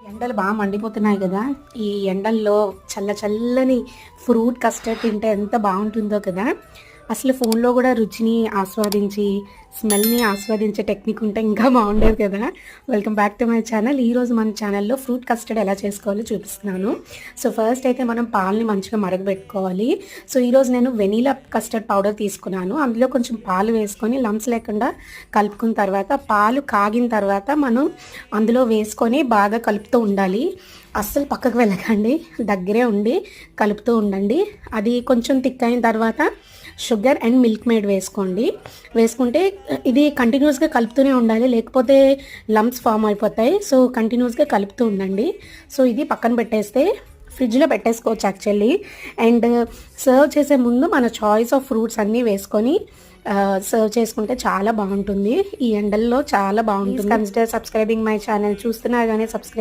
ఎండలు బాగా మండిపోతున్నాయి కదా! ఈ ఎండల్లో చల్లని ఫ్రూట్ కస్టర్డ్ తింటే ఎంత బావుంటుందో కదా! అసలు ఫోన్‌లో గూడా రుచిని ఆస్వాదించి, స్మెల్‌ని ఆస్వాదించే టెక్నిక్ ఉంటే ఇంకా బావుండేది కదా! Welcome back to my channel. ఈరోజు మన ఛానల్‌లో ఫ్రూట్ కస్టర్డ్ ఎలా చేసుకోవాలో చూపిస్తున్నాను. సో, ఫస్ట్ అయితే మనం పాలని మంచిగా మరగబెట్టుకోవాలి. సో, ఈరోజు నేను వెనిలా కస్టర్డ్ పౌడర్ తీసుకున్నాను. అందులో కొంచెం పాలు వేసుకొని లంప్స్ లేకుండా కలుపుకున్న తర్వాత, పాలు కాగిన తర్వాత మనం అందులో వేసుకొని బాగా కలుపుతూ ఉండాలి. అస్సలు పక్కకు వెళ్ళకండి. దగ్గరే ఉండి కలుపుతూ ఉండండి. అది కొంచెం థిక్ అయిన తర్వాత షుగర్ అండ్ మిల్క్ మేడ్ వేసుకోండి. వేసుకుంటే ఇది కంటిన్యూస్గా కలుపుతూనే ఉండాలి, లేకపోతే లంప్స్ ఫామ్ అయిపోతాయి. సో కంటిన్యూస్గా కలుపుతూ ఉండండి. సో ఇది పక్కన పెట్టేస్తే ఫ్రిడ్జ్లో పెట్టేసుకోవచ్చు యాక్చువల్లీ. అండ్ సర్వ్ చేసే ముందు మన చాయిస్ ఆఫ్ ఫ్రూట్స్ అన్నీ వేసుకొని సర్వ్ చేసుకుంటే చాలా బాగుంటుంది. ఈ ఎండల్లో చాలా బాగుంటుంది. Consider subscribing my channel. చూస్తున్నారు కానీ సబ్స్క్రైబ్